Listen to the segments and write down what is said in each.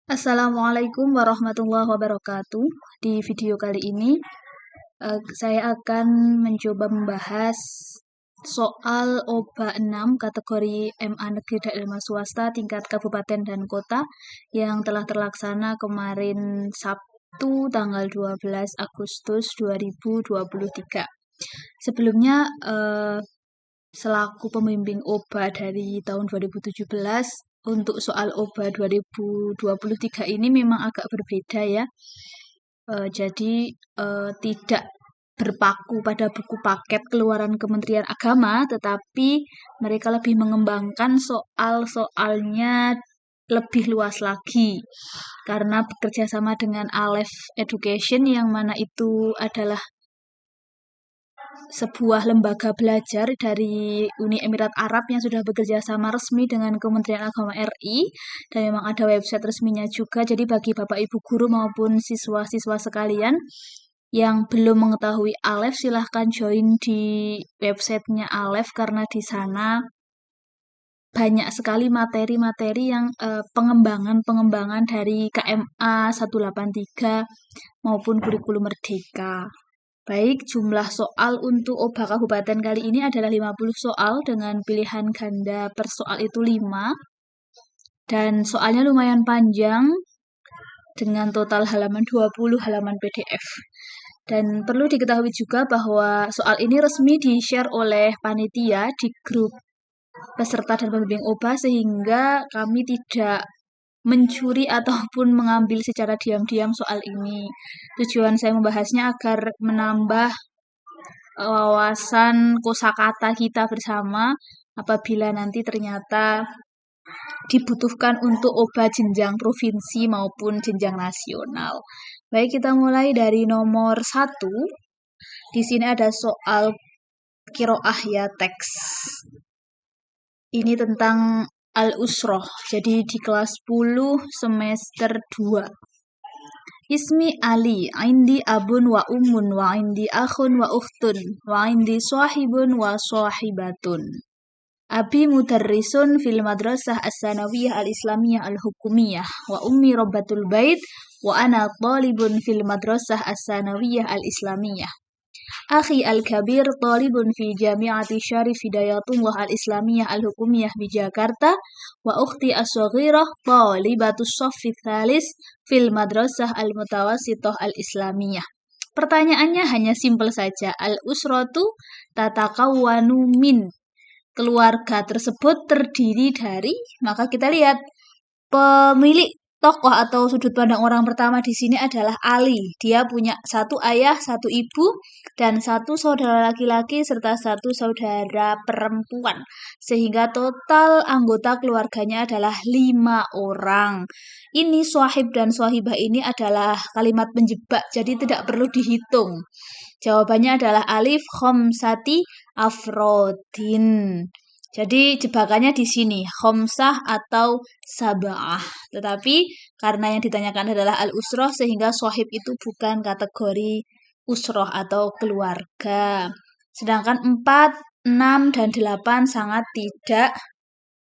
Assalamualaikum warahmatullahi wabarakatuh. Di video kali ini, saya akan mencoba membahas soal OBA 6 kategori MA Negeri dan Ilmu Swasta tingkat kabupaten dan kota yang telah terlaksana kemarin Sabtu tanggal 12 Agustus 2023. Sebelumnya, selaku pembimbing OBA dari tahun 2017, untuk soal OBA 2023 ini memang agak berbeda ya. Jadi tidak berpaku pada buku paket keluaran Kementerian Agama, tetapi mereka lebih mengembangkan soal-soalnya lebih luas lagi. Karena bekerja sama dengan Aleph Education yang mana itu adalah sebuah lembaga belajar dari Uni Emirat Arab yang sudah bekerja sama resmi dengan Kementerian Agama RI, dan memang ada website resminya juga. Jadi bagi Bapak Ibu guru maupun siswa-siswa sekalian yang belum mengetahui Aleph, silahkan join di websitenya Aleph karena di sana banyak sekali materi-materi yang pengembangan dari KMA 183 maupun kurikulum Merdeka. Baik, jumlah soal untuk OBA Kabupaten kali ini adalah 50 soal dengan pilihan ganda per soal itu 5. Dan soalnya lumayan panjang dengan total halaman 20 halaman PDF. Dan perlu diketahui juga bahwa soal ini resmi di-share oleh panitia di grup peserta dan pembimbing OBA sehingga kami tidak mencuri ataupun mengambil secara diam-diam soal ini. Tujuan saya membahasnya agar menambah wawasan kosakata kita bersama apabila nanti ternyata dibutuhkan untuk OBA jenjang provinsi maupun jenjang nasional. Baik, kita mulai dari nomor 1. Di sini ada soal qiraah ya, teks. Ini tentang Al-Usroh, jadi di kelas 10 semester 2. Ismi Ali, indi abun wa ummun wa indi akhun wa ukhtun wa indi sahibun wa sahibatun. Abi mudarrisun fil madrasah as-sanawiyah al-islamiyah al-hukumiyah wa ummi rabbatul bait wa ana talibun fil madrasah as-sanawiyah al-islamiyah. Akhi al-kabir talibun fi jami'ati Syarif Hidayatullah al-Islamiyah al-Hukumiyah di Jakarta wa ukhti as-saghirah talibatus shaffi tsalis fil madrasah al-mutawassithah al-Islamiyah. Pertanyaannya hanya simpel saja. Al-usratu tatakawwanu min. Keluarga tersebut terdiri dari, maka kita lihat pemilik tokoh atau sudut pandang orang pertama di sini adalah Ali. Dia punya satu ayah, satu ibu, dan satu saudara laki-laki serta satu saudara perempuan. Sehingga total anggota keluarganya adalah 5 orang. Ini swahib dan swahibah ini adalah kalimat penjebak, jadi tidak perlu dihitung. Jawabannya adalah alif khomsati afrodin. Jadi jebakannya di sini, khomsah atau sab'ah. Tetapi karena yang ditanyakan adalah al-usroh sehingga swahib itu bukan kategori usroh atau keluarga. Sedangkan 4, 6, dan 8 sangat tidak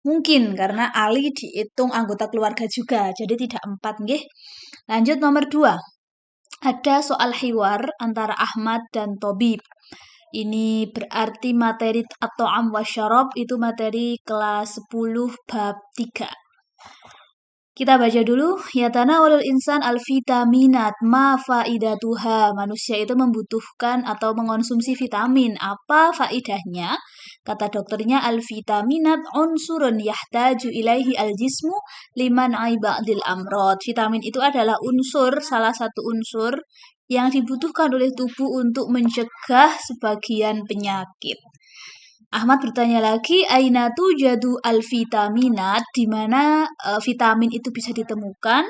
mungkin karena Ali dihitung anggota keluarga juga. Jadi tidak 4 nggih. Lanjut nomor 2. Ada soal hiwar antara Ahmad dan Tobib. Ini berarti materi atau amwa syarab itu materi kelas 10 bab 3. Kita baca dulu. Yatanawalul insan al-vitaminat ma faidatuha. Manusia itu membutuhkan atau mengonsumsi vitamin. Apa faidahnya? Kata dokternya al-vitaminat unsurun yahtaju ilaihi al-jismu liman aiba'dil amrod. Vitamin itu adalah salah satu unsur yang dibutuhkan oleh tubuh untuk mencegah sebagian penyakit. Ahmad bertanya lagi, aina tujadu al-vitaminat, di mana vitamin itu bisa ditemukan?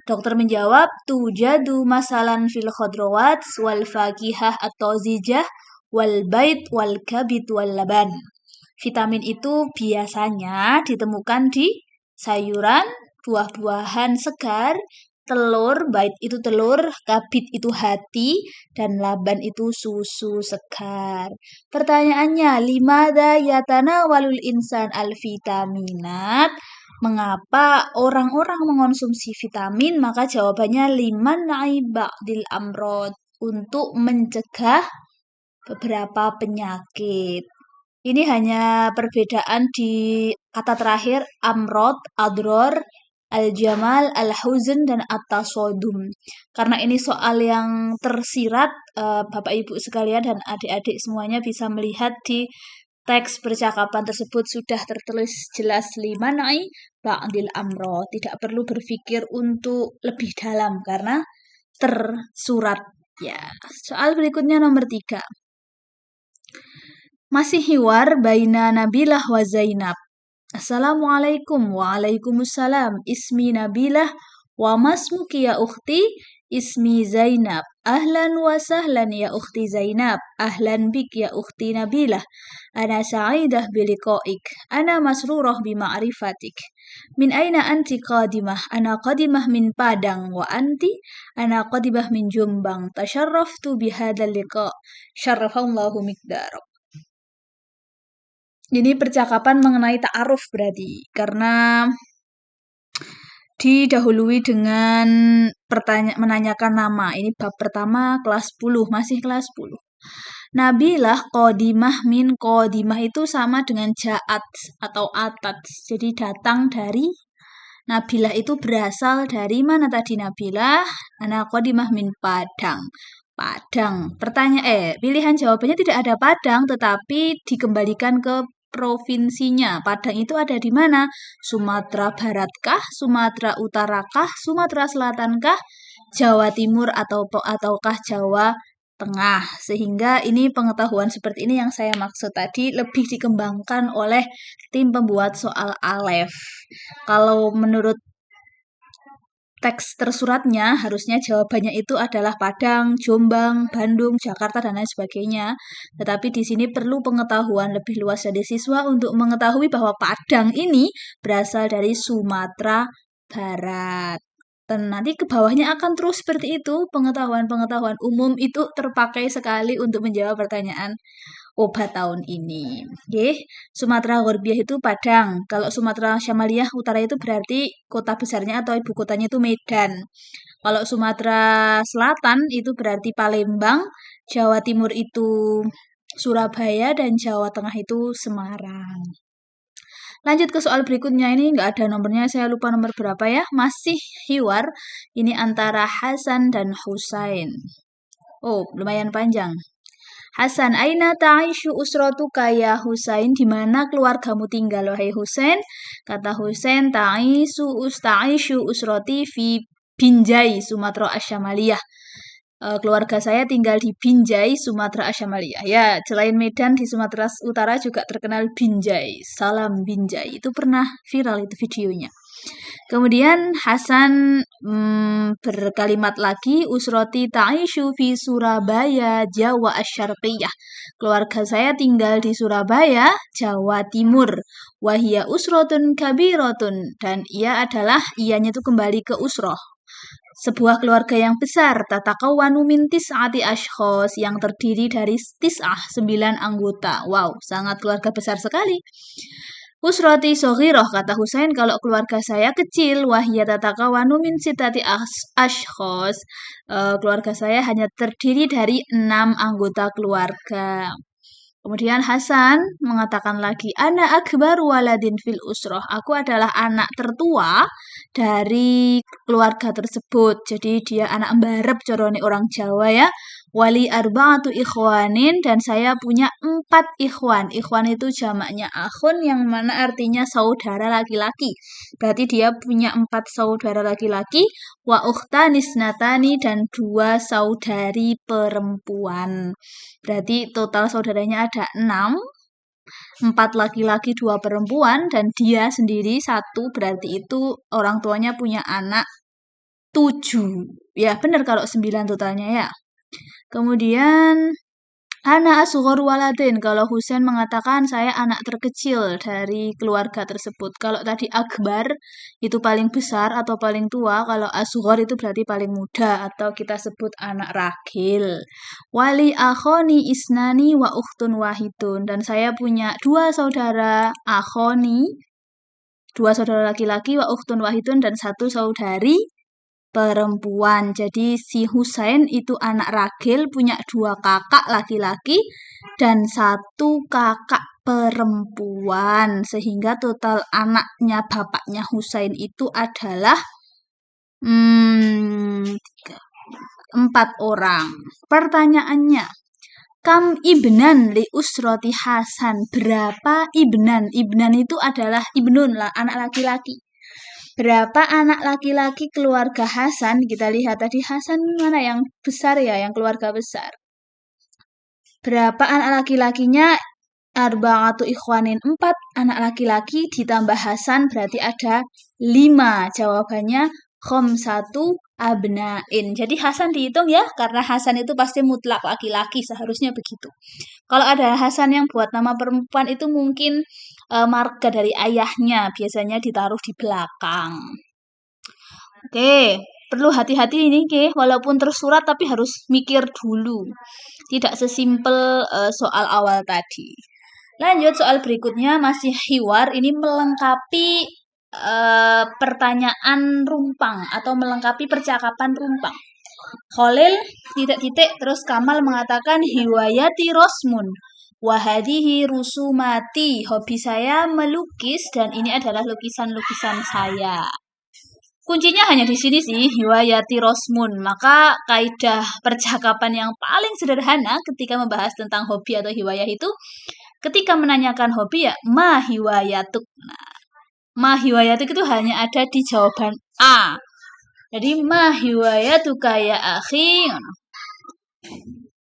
Dokter menjawab, tujadu masalan fil khadrawat wal fakihah atau zijah wal bait wal kabit wal laban. Vitamin itu biasanya ditemukan di sayuran, buah-buahan segar, telur, bait itu telur, kabit itu hati, dan laban itu susu segar. Pertanyaannya, limada yatanawalul insan al-vitaminat? Mengapa orang-orang mengonsumsi vitamin? Maka jawabannya liman'i ba'dil amrod, untuk mencegah beberapa penyakit. Ini hanya perbedaan di kata terakhir amrod, adror, al-jamal, al-huzn, dan at-tasodum. Karena ini soal yang tersirat, Bapak Ibu sekalian dan adik-adik semuanya bisa melihat di teks percakapan tersebut sudah tertulis jelas liman'i ba'dil amro. Tidak perlu berpikir untuk lebih dalam karena tersurat. Ya, soal berikutnya nomor 3. Masih hiwar baina Nabilah wa Zainab. Assalamualaikum. Waalaikumsalam. Ismi Nabilah wa masmuki ya ukhti. Ismi Zainab. Ahlan wa sahlan ya ukhti Zainab. Ahlan bik ya ukhti Nabilah. Ana sa'idah biliqa'ik. Ana masrurah bima'rifatik. Min aina anti qadimah? Ana qadimah min Padang. Wa anti? Ana qadimah min Jombang. Tasharraftu bihadal liqa'. Syarrafallahu mikdarak. Ini percakapan mengenai ta'aruf berarti. Karena didahului dengan menanyakan nama. Ini bab pertama kelas 10, masih kelas 10. Nabilah qadimah min qadimah itu sama dengan ja'at atau atat. Jadi datang dari Nabilah itu berasal dari mana tadi Nabilah? Ana qadimah min Padang. Padang. Pilihan jawabannya tidak ada Padang tetapi dikembalikan ke provinsinya. Padang itu ada di mana? Sumatera Baratkah, Sumatera Utarakah, Sumatera Selatankah, Jawa Timur ataukah Jawa Tengah. Sehingga ini pengetahuan seperti ini yang saya maksud tadi lebih dikembangkan oleh tim pembuat soal ALEF. Kalau menurut teks tersuratnya harusnya jawabannya itu adalah Padang, Jombang, Bandung, Jakarta, dan lain sebagainya. Tetapi di sini perlu pengetahuan lebih luas dari siswa untuk mengetahui bahwa Padang ini berasal dari Sumatera Barat. Dan nanti ke bawahnya akan terus seperti itu. Pengetahuan-pengetahuan umum itu terpakai sekali untuk menjawab pertanyaan obat tahun ini. Oke, Sumatera Ghorbiah itu Padang. Kalau Sumatera Syamaliah Utara itu berarti kota besarnya atau ibu kotanya itu Medan. Kalau Sumatera Selatan itu berarti Palembang, Jawa Timur itu Surabaya, dan Jawa Tengah itu Semarang. Lanjut ke soal berikutnya, ini nggak ada nomornya, saya lupa nomor berapa ya. Masih hiwar, ini antara Hasan dan Husain. Oh, lumayan panjang. Hasan, aina ta'ishu usratuka ya Husain? Di mana keluargamu tinggal wahai Husain? Kata Husain, ta'ishu usrati fi Binjai, Sumatera Asyamaliyah. Keluarga saya tinggal di Binjai, Sumatera Asyamaliyah. Ya, selain Medan di Sumatera Utara juga terkenal Binjai. Salam Binjai. Itu pernah viral itu videonya. Kemudian Hasan berkalimat lagi, usroti ta'ishu fi Surabaya, Jawa Asyarqiyah. Keluarga saya tinggal di Surabaya, Jawa Timur. Wahia usrotun kabiratun, dan ianya itu kembali ke usroh. Sebuah keluarga yang besar, tatakawwanu min tis'ati ashkhos, yang terdiri dari 9 anggota. Wow, sangat keluarga besar sekali. Usrati sogiroh, kata Husain, kalau keluarga saya kecil, wahya tatakawanu min sitati ashkhos. Keluarga saya hanya terdiri dari 6 anggota keluarga. Kemudian Hasan mengatakan lagi, ana akbar waladin fil usroh. Aku adalah anak tertua dari keluarga tersebut. Jadi dia anak mbarep corone orang Jawa ya. Wali arba'atu ikhwanin, dan saya punya 4 ikhwan. Ikhwan itu jamaknya akhun yang mana artinya saudara laki-laki. Berarti dia punya 4 saudara laki-laki. Wa ukhtanis natani, dan 2 saudari perempuan. Berarti total saudaranya ada 6. 4 laki-laki 2 perempuan dan dia sendiri 1, berarti itu orang tuanya punya anak 7. Ya benar kalau 9 totalnya ya. Kemudian ana asghar waladin, kalau Husain mengatakan saya anak terkecil dari keluarga tersebut. Kalau tadi akbar itu paling besar atau paling tua, kalau asghar itu berarti paling muda atau kita sebut anak ragil. Wali akhoni isnani wa ukhtun wahidun, dan saya punya 2 saudara akhoni. 2 saudara laki-laki, wa ukhtun wahidun, dan 1 saudari perempuan. Jadi si Husain itu anak ragil, punya 2 kakak laki-laki dan 1 kakak perempuan. Sehingga total anaknya bapaknya Husain itu adalah 4 orang. Pertanyaannya, kam ibnan li usroti Hasan. Berapa ibnan? Ibnan itu adalah ibnun lah, anak laki-laki. Berapa anak laki-laki keluarga Hasan? Kita lihat tadi Hasan mana yang besar ya, yang keluarga besar. Berapa anak laki-lakinya? Arba'atu ikhwanin, 4 anak laki-laki ditambah Hasan berarti ada 5. Jawabannya khamsatu abnain. Jadi Hasan dihitung ya, karena Hasan itu pasti mutlak laki-laki, seharusnya begitu. Kalau ada Hasan yang buat nama perempuan itu mungkin marga dari ayahnya, biasanya ditaruh di belakang. Oke, perlu hati-hati ini walaupun tersurat tapi harus mikir dulu. Tidak sesimpel soal awal tadi. Lanjut soal berikutnya, masih hiwar, ini melengkapi pertanyaan rumpang atau melengkapi percakapan rumpang. Khalil titik terus Kamal mengatakan hiwayati rosmun wahadihi rusumati, hobi saya melukis dan ini adalah lukisan-lukisan saya. Kuncinya hanya di sini sih, hiwayati rosmun. Maka kaidah percakapan yang paling sederhana ketika membahas tentang hobi atau hiwayah itu, ketika menanyakan hobi ya ma hiwayatuk. Nah, ma hiwayatuk itu hanya ada di jawaban A. Jadi ma hiwayatuka ya akhi.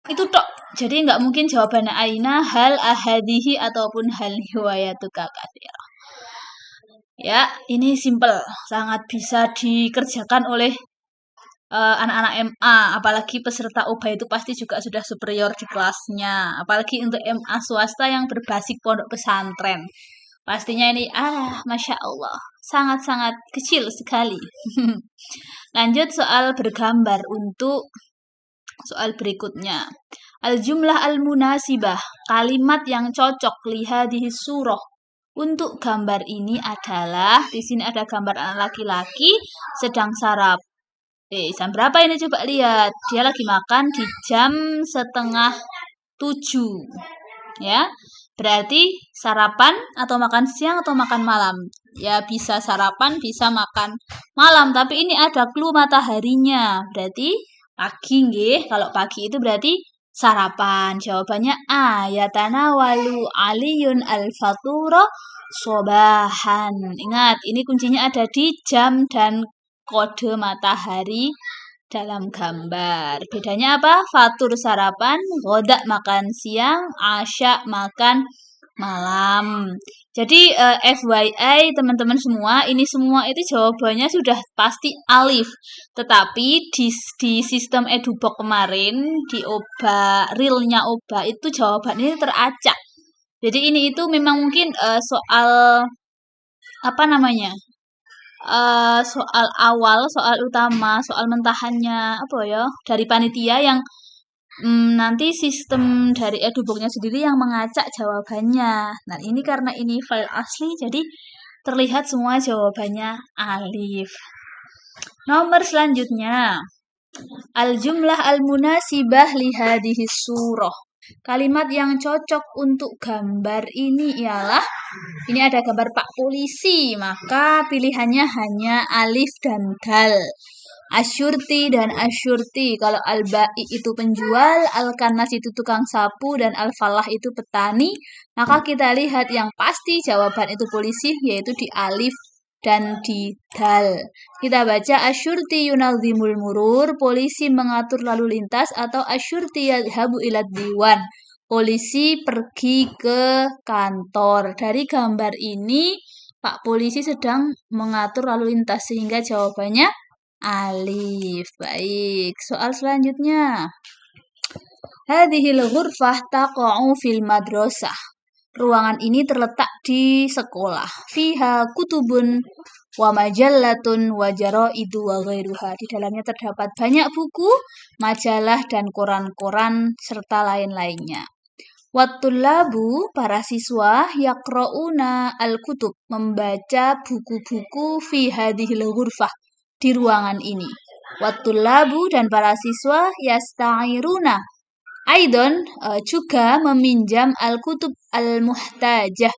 Itu tok. Jadi nggak mungkin jawabannya aina, hal, ahadihi, ataupun hal hiwayatuka katsira. Ya, ini simple, sangat bisa dikerjakan oleh anak-anak MA, apalagi peserta OBA itu pasti juga sudah superior di kelasnya, apalagi untuk MA swasta yang berbasis pondok pesantren. Pastinya ini, Masya Allah, sangat-sangat kecil sekali. Lanjut soal bergambar untuk soal berikutnya. Al-jumlah al-munasibah, kalimat yang cocok lihadihi surah. Untuk gambar ini adalah, di sini ada gambar anak laki-laki sedang sarap. Jam berapa ini coba lihat. Dia lagi makan di jam 6:30. Ya. Berarti sarapan atau makan siang atau makan malam. Ya bisa sarapan, bisa makan malam. Tapi ini ada clue mataharinya. Berarti pagi nggih. Kalau pagi itu berarti sarapan. Jawabannya A. Yatanawalu aliyun al-fatura sobahan. Ingat, ini kuncinya ada di jam dan kode matahari dalam gambar. Bedanya apa? Fatur sarapan, godak makan siang, asya makan malam. Jadi FYI teman-teman semua, ini semua itu jawabannya sudah pasti alif. Tetapi di sistem EduBox kemarin, di OBA, realnya OBA itu jawabannya teracak. Jadi ini itu memang mungkin soal apa namanya? Soal awal, soal utama, soal mentahannya apa ya dari panitia yang nanti sistem dari EduBox-nya sendiri yang mengacak jawabannya. Nah ini karena ini file asli jadi terlihat semua jawabannya alif. Nomor selanjutnya, al-jumlah al-munasibah lihadihi surah. Kalimat yang cocok untuk gambar ini ialah, ini ada gambar Pak Polisi, maka pilihannya hanya alif dan dal. Asyurti dan asyurti. Kalau al-ba'i itu penjual, al-kanas itu tukang sapu, dan al-falah itu petani, maka kita lihat yang pasti jawaban itu polisi, yaitu di alif dan di dal. Kita baca asyurti yunazimul murur, polisi mengatur lalu lintas, atau asyurti yadhabu ilad diwan, polisi pergi ke kantor. Dari gambar ini Pak Polisi sedang mengatur lalu lintas sehingga jawabannya alif. Baik, soal selanjutnya. Hadhil ghurfah taqa'u fil madrasah. Ruangan ini terletak di sekolah. Fiha kutubun wa majallatun wa jaraidu wa ghairuha. Di dalamnya terdapat banyak buku, majalah, dan koran-koran serta lain-lainnya. Wattulabu, para siswa, yaqra'una al-kutub, membaca buku-buku fi hadhil ghurfah, di ruangan ini. Wattulabu dan para siswa yasta'iruna Aidon juga meminjam al-kutub al-muhtajah,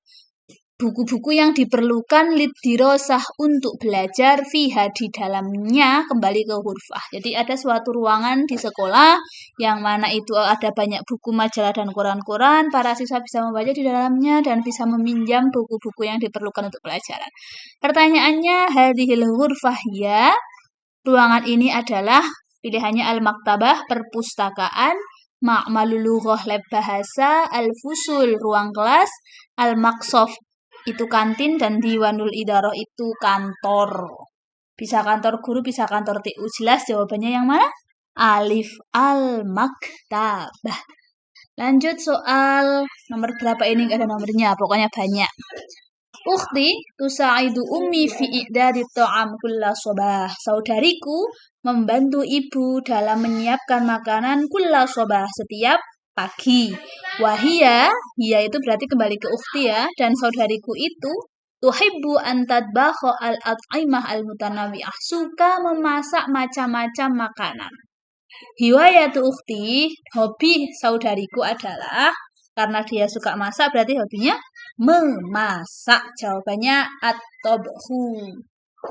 buku-buku yang diperlukan liddirosah untuk belajar fiha di dalamnya kembali ke hurfah. Jadi ada suatu ruangan di sekolah yang mana itu ada banyak buku, majalah dan koran-koran. Para siswa bisa membaca di dalamnya dan bisa meminjam buku-buku yang diperlukan untuk pelajaran. Pertanyaannya, hadhil hurfah ya. Ruangan ini adalah pilihannya al-maktabah, perpustakaan, ma'malul lughah, lab bahasa, al-fusul, ruang kelas, al-maqsof, itu kantin, dan diwanul idaroh itu kantor. Bisa kantor guru, bisa kantor TU. Jelas jawabannya yang mana? Alif, al-maktabah. Lanjut soal nomor berapa ini? Nggak ada nomornya, pokoknya banyak. Ukhti tusaidu ummi fi i'dadi ta'am kulla sobah. Saudariku membantu ibu dalam menyiapkan makanan kulla sobah, setiap pagi. Wahia, hiya itu berarti kembali ke ukhti ya, dan saudariku itu tuhibbu an tadbakha al-at'imah al-mutanawi'ah, suka memasak macam-macam makanan. Hiwayatu ukhti, hobi saudariku adalah, karena dia suka masak berarti hobinya memasak. Jawabannya at-tobhu.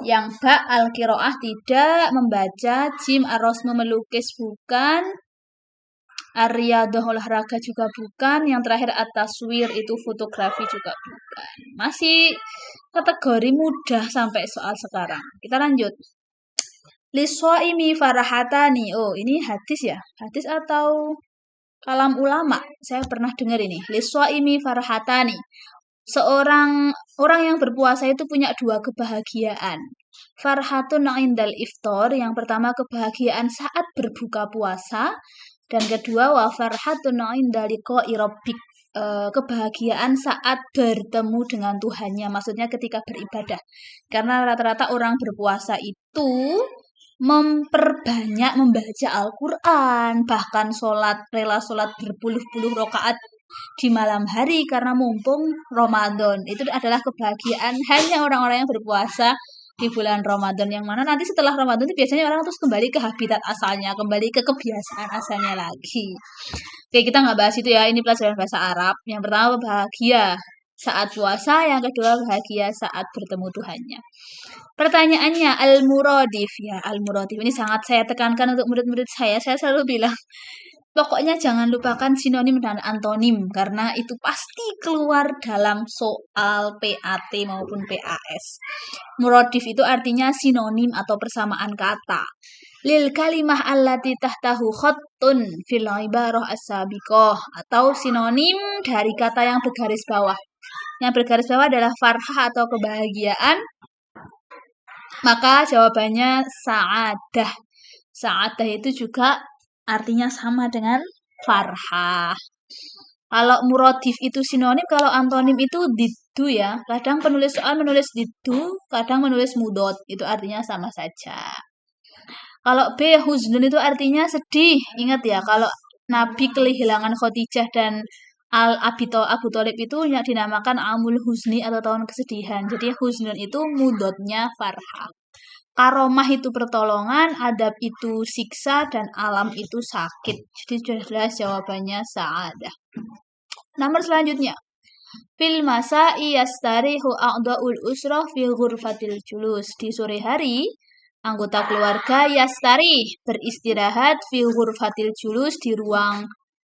Yang ba al-kiroah tidak membaca, jim ar-rosmu melukis bukan, ar-riyadah olahraga juga bukan, yang terakhir at-taswir itu fotografi juga bukan. Masih kategori mudah sampai soal sekarang. Kita lanjut. Liswaimi farahatani. Oh, ini hadis ya? Hadis atau kalam ulama? Saya pernah dengar ini. Liswaimi farahatani. Seorang orang yang berpuasa itu punya dua kebahagiaan. Farhatun indal iftar, yang pertama kebahagiaan saat berbuka puasa, dan kedua wa farhatun inda liqa'i rabbik, kebahagiaan saat bertemu dengan Tuhannya, maksudnya ketika beribadah. Karena rata-rata orang berpuasa itu memperbanyak membaca Al-Quran, bahkan rela sholat berpuluh-puluh rakaat di malam hari karena mumpung Ramadan. Itu adalah kebahagiaan hanya orang-orang yang berpuasa di bulan Ramadan, yang mana nanti setelah Ramadan itu biasanya orang terus kembali ke habitat asalnya, kembali ke kebiasaan asalnya lagi. Oke, kita nggak bahas itu ya, ini pelajaran bahasa Arab. Yang pertama bahagia saat puasa, yang kedua bahagia saat bertemu Tuhannya. Pertanyaannya, al-muradif ya, al-muradif ini sangat saya tekankan untuk murid-murid saya selalu bilang, pokoknya jangan lupakan sinonim dan antonim, karena itu pasti keluar dalam soal PAT maupun PAS. Muradif itu artinya sinonim atau persamaan kata. Lil kalimah allati tahtahu khattun fil ibarah as-sabiqah, atau sinonim dari kata yang bergaris bawah. Yang bergaris bawah adalah farhah atau kebahagiaan. Maka jawabannya sa'adah. Sa'adah itu juga artinya sama dengan farhah. Kalau muradif itu sinonim, kalau antonim itu diddu ya. Kadang penulis soal menulis diddu, kadang menulis mudot. Itu artinya sama saja. Kalau B, huznun itu artinya sedih. Ingat ya, kalau Nabi kehilangan Khadijah dan Abu Thalib itu yang dinamakan Amul Huzni atau tahun kesedihan. Jadi huznun itu mudotnya farhah. Karomah itu pertolongan, adab itu siksa, dan alam itu sakit. Jadi sudah jelas jawabannya sa'adah. Nomor selanjutnya. Fil masa'i yastarihu a'da'ul usrah fil ghurfatil julus. Di sore hari, anggota keluarga yastari beristirahat fil ghurfatil julus di ruang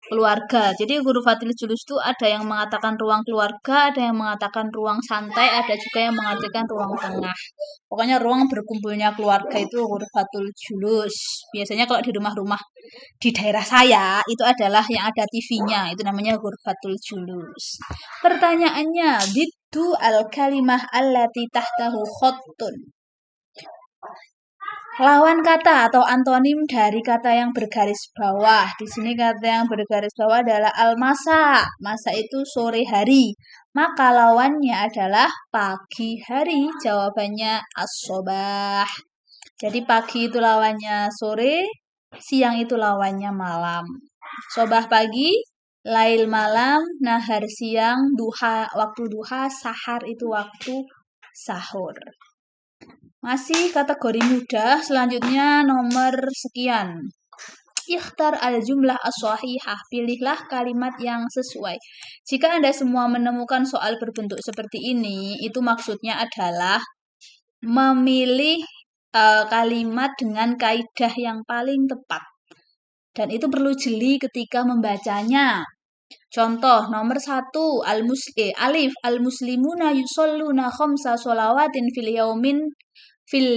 keluarga. Jadi ghurfatil julus itu ada yang mengatakan ruang keluarga, ada yang mengatakan ruang santai, ada juga yang mengatakan ruang tengah. Pokoknya ruang berkumpulnya keluarga itu ghurfatul julus. Biasanya kalau di rumah-rumah di daerah saya itu adalah yang ada TV-nya, itu namanya ghurfatul julus. Pertanyaannya, diddu al-kalimah allati tahtahu khattun. Lawan kata atau antonim dari kata yang bergaris bawah. Di sini kata yang bergaris bawah adalah al-masa. Masa itu sore hari. Maka lawannya adalah pagi hari. Jawabannya as-sobah. Jadi pagi itu lawannya sore, siang itu lawannya malam. Sobah pagi, Lail malam, nahar siang, duha waktu duha, sahar itu waktu sahur. Masih kategori mudah, selanjutnya nomor sekian. Ikhtar al-jumlah as-shahihah. Pilihlah kalimat yang sesuai. Jika Anda semua menemukan soal berbentuk seperti ini, itu maksudnya adalah memilih kalimat dengan kaidah yang paling tepat. Dan itu perlu jeli ketika membacanya. Contoh nomor 1 alif al-muslimuna yusalluna khamsa sholawatin fil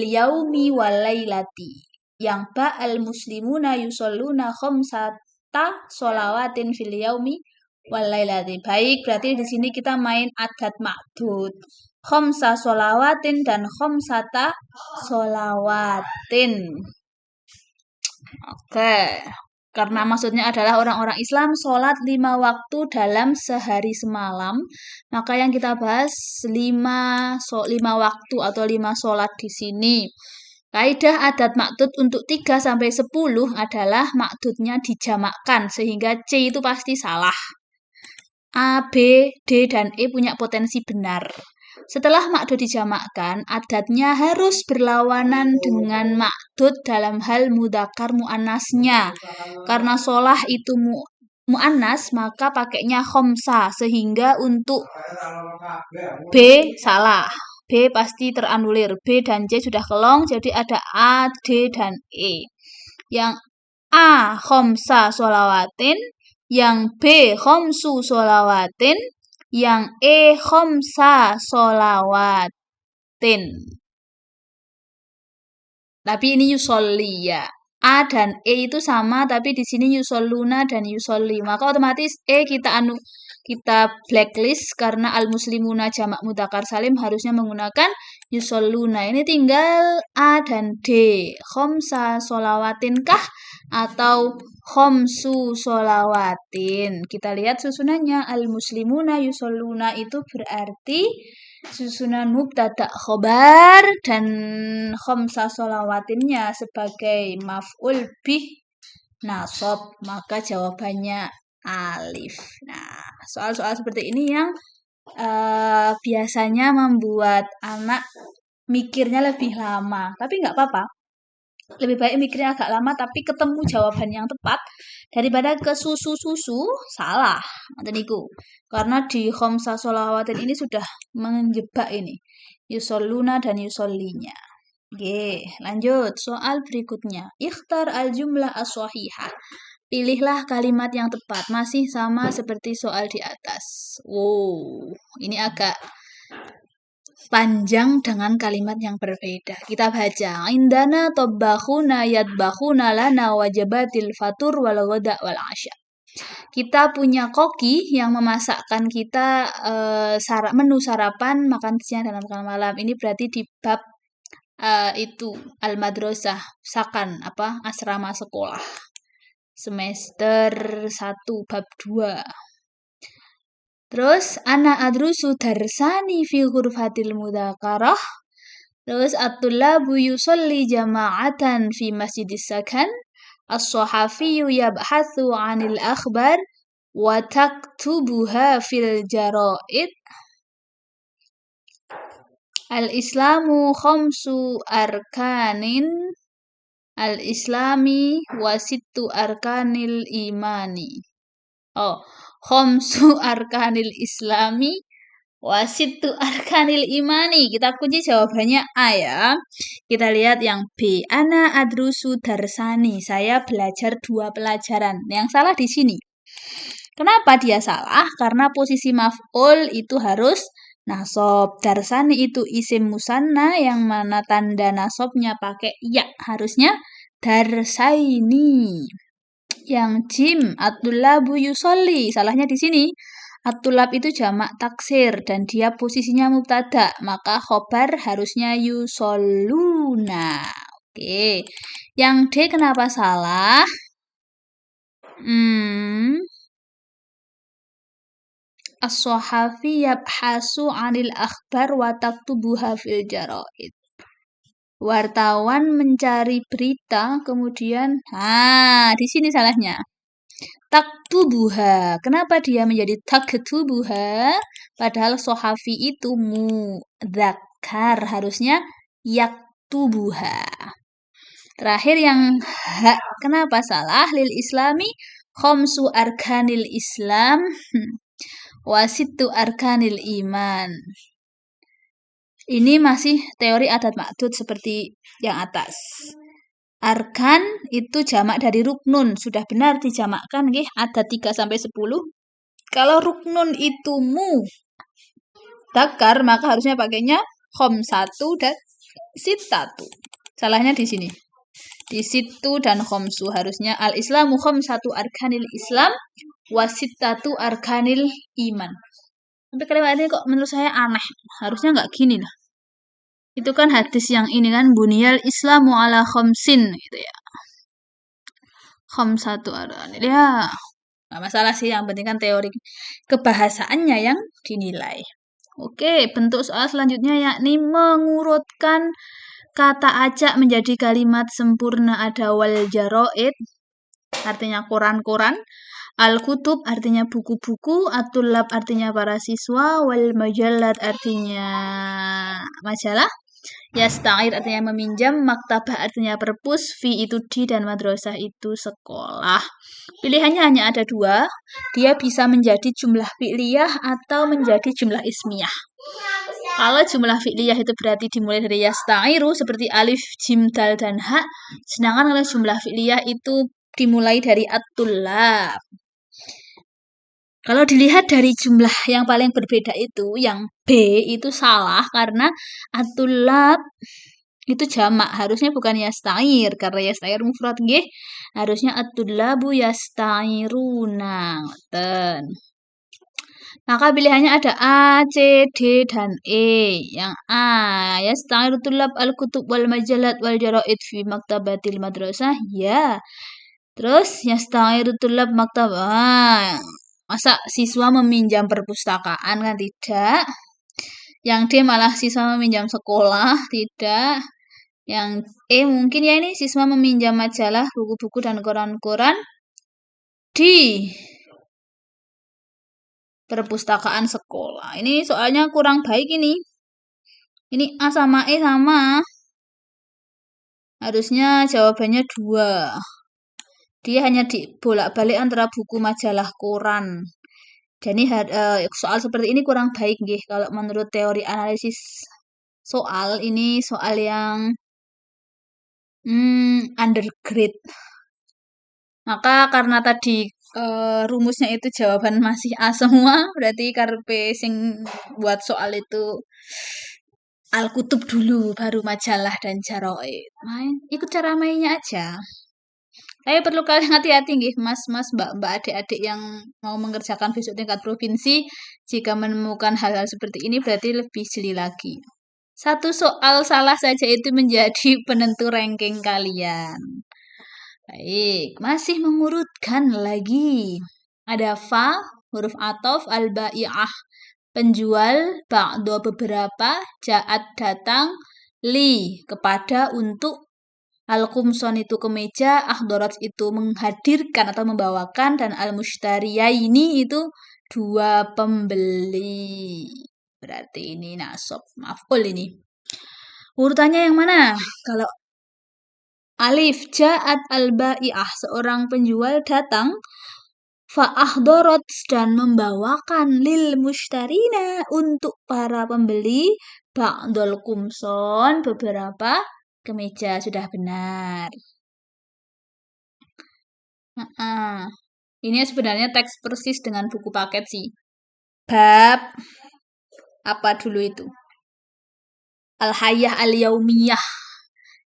yaumi wal lailati. Yang ba al-muslimuna yusalluna khamsata sholawatin fil yaumi wal lailati. Baik, berarti di sini kita main adat ma'dud. Khamsa sholawatin dan khamsata sholawatin. Oke. Karena maksudnya adalah orang-orang Islam sholat 5 waktu dalam sehari semalam, maka yang kita bahas 5 waktu atau 5 sholat di sini. Kaidah adat maktud untuk 3 sampai 10 adalah maktudnya dijamakkan sehingga C itu pasti salah. A, B, D, dan E punya potensi benar. Setelah maktud dijamakkan, adatnya harus berlawanan dengan maktud dalam hal mudzakkar muannasnya. Karena sholah itu muannas, maka pakainya khomsa, sehingga untuk B salah. B pasti teranulir. B dan C sudah kelong, jadi ada A, D, dan E. Yang A khomsa sholawatin, yang B khomsu sholawatin, yang E khomsa sholawatin. Tapi ini yusolli ya. A dan E itu sama, tapi di sini yusolluna dan yusolli. Maka otomatis E kita blacklist karena al-muslimuna jamak mudzakkar salim harusnya menggunakan yusolluna. Ini tinggal A dan D. Khomsa sholawatin kah atau khomsu sholawatin? Kita lihat susunannya. Al-muslimuna yusolluna itu berarti susunan mubtada khobar dan khomsa sholawatinnya sebagai maf'ul bih nasab, maka jawabannya alif. Nah, soal-soal seperti ini yang biasanya membuat anak mikirnya lebih lama, tapi nggak apa-apa. Lebih baik mikirnya agak lama tapi ketemu jawaban yang tepat daripada ke susu-susu salah. Niku. Karena di khomsa sholawatin ini sudah menjebak ini. Yusolluna dan yusollinya. Oke, lanjut. Soal berikutnya. Ikhtar al-jumlah as-shahihah. Pilihlah kalimat yang tepat. Masih sama seperti soal di atas. Wow, ini agak panjang dengan kalimat yang berbeda. Kita baca. Indana tobbakhuna yadbakhuna lana wajabatil fatur wal ghada wal asya. Kita punya koki yang memasakkan kita menu sarapan, makan siang dan makan malam. Ini berarti di bab itu al-madrasah, sakan asrama sekolah. Semester 1 bab 2. Terus ana adrusu darsani fi ghurfatil mudzakarah. Terus at-tullabu yusolli jama'atan fi masjidis sakan. As-sahafiyu yabhathu 'anil akhbar wa taktubuha fil jaraid. Al-islamu khamsu arkanin al-islami wa sittu arkanil imani. Khamsu arkanil islami wa sittu arkanil imani. Kita kunci jawabannya A ya. Kita lihat yang B. Ana adrusu darsani. Saya belajar 2 pelajaran. Yang salah di sini. Kenapa dia salah? Karena posisi maf'ul itu harus nasab. Darsani itu isim musanna yang mana tanda nasabnya pakai ya. Harusnya darsaini. Yang jim at-tullabu yusolli. Salahnya di sini. At-tullab itu jamak taksir dan dia posisinya mubtada, maka khobar harusnya yusolluna. Oke. Yang D kenapa salah? As-sahafi yabhasu 'anil akhbar wa taktubuha fil jaraid. Wartawan mencari berita, kemudian di sini salahnya. Taktubuha. Kenapa dia menjadi taktubuha? Padahal sohafi itu mudzakar. Harusnya yaktubuha. Terakhir yang hak. Kenapa salah? Lil islami khomsu arkanil islam wasitu arkanil iman. Ini masih teori adat ma'dud seperti yang atas. Arkan itu jamak dari ruknun. Sudah benar dijamakkan nggih, ada 3 sampai 10. Kalau ruknun itu mudzakar, maka harusnya pakainya khomsatu dan sittatu. Salahnya di sini. Di situ dan khomsu harusnya al-islamu khomsatu arkanil islam wasittatu arkanil iman. Tapi kalimat ini kok menurut saya aneh. Harusnya nggak gini lah. Itu kan hadis yang ini kan buniyal islamu ala khomsin gitu ya. Khomsatu arkanil. Ya, nggak masalah sih, yang penting kan teori kebahasaannya yang dinilai. Oke, bentuk soal selanjutnya yakni mengurutkan kata acak menjadi kalimat sempurna. Ada wal jaroid, artinya koran-koran. Al-kutub artinya buku-buku, at-tullab artinya para siswa, wal majallat artinya majalah, yasta'ir artinya meminjam, maktabah artinya perpus, fi itu di, dan madrasah itu sekolah. Pilihannya hanya ada 2, dia bisa menjadi jumlah fi'liyah atau menjadi jumlah ismiyah. Kalau jumlah fi'liyah itu berarti dimulai dari yasta'iru seperti alif, jim, dal, dan ha. Sedangkan kalau jumlah fi'liyah itu dimulai dari at-tullab. Kalau dilihat dari jumlah yang paling berbeda itu, yang B itu salah karena at-tullab itu jamak, harusnya bukan yasta'ir karena yasta'ir mufrad nggih. Harusnya at-tullabu yasta'iruna. Ngoten. Maka pilihannya ada A, C, D, dan E. Yang A, yasta'iru tullab al-kutub wal majalat wal jaraid fi maktabatil madrasah. Ya. Terus yasta'iru tullab maktabah. Masa siswa meminjam perpustakaan kan tidak. Yang D malah siswa meminjam sekolah, tidak. Yang E mungkin ya ini siswa meminjam majalah, buku-buku, dan koran-koran di perpustakaan sekolah. Ini soalnya kurang baik ini. Ini A sama E sama. Harusnya jawabannya 2. Dia hanya dibolak-balik antara buku, majalah, koran. Jadi soal seperti ini kurang baik nggih kalau menurut teori analisis soal. Ini soal yang undergrade. Maka karena tadi rumusnya itu jawaban masih A semua, berarti karpe sing buat soal itu al-kutub dulu, baru majalah dan jaraid. Ikut cara mainnya aja. Tapi perlu kalian hati-hati nggih, mas-mas, mbak-mbak, adik-adik yang mau mengerjakan besok tingkat provinsi. Jika menemukan hal-hal seperti ini berarti lebih jeli lagi. 1 soal salah saja itu menjadi penentu ranking kalian. Baik, masih mengurutkan lagi. Ada fa, huruf athof, al-ba'i'ah, penjual, ba'do beberapa, ja'at datang, li kepada, untuk, al-qumson itu kemeja, ahdorat itu menghadirkan atau membawakan, dan al-mushtariyaini itu 2 pembeli. Berarti ini nasab, maf'ul ini. Urutannya yang mana? Kalau alif, ja'at al-ba'i'ah, seorang penjual datang, fa'ahdorat, dan membawakan, lil mushtarina, untuk para pembeli, ba'dol qumson, beberapa kemeja. Sudah benar. Ini sebenarnya teks persis dengan buku paket sih. Bab apa dulu itu? Al-Hayah Al-Yaumiyah.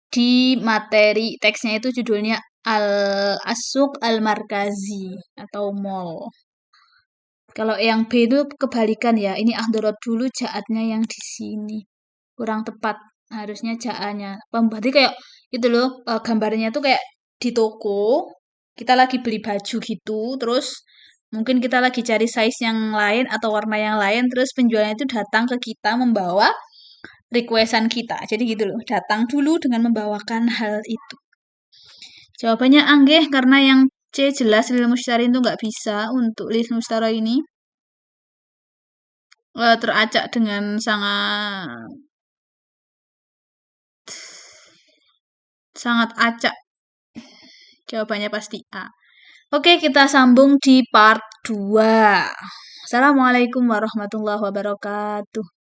Di materi teksnya itu judulnya Al-Asuk Al-Markazi atau mall. Kalau yang B itu kebalikan ya. Ini ahdorat dulu, ja'atnya yang di sini. Kurang tepat. Harusnya ja'anya. Berarti kayak itu loh, gambarnya tuh kayak di toko. Kita lagi beli baju gitu. Terus mungkin kita lagi cari size yang lain atau warna yang lain. Terus penjualnya itu datang ke kita membawa requestan kita. Jadi gitu loh. Datang dulu dengan membawakan hal itu. Jawabannya anggih karena yang C jelas lil mustari itu nggak bisa untuk lil mustara ini. Teracak dengan sangat acak. Jawabannya pasti A. Oke, kita sambung di part 2. Assalamualaikum warahmatullahi wabarakatuh.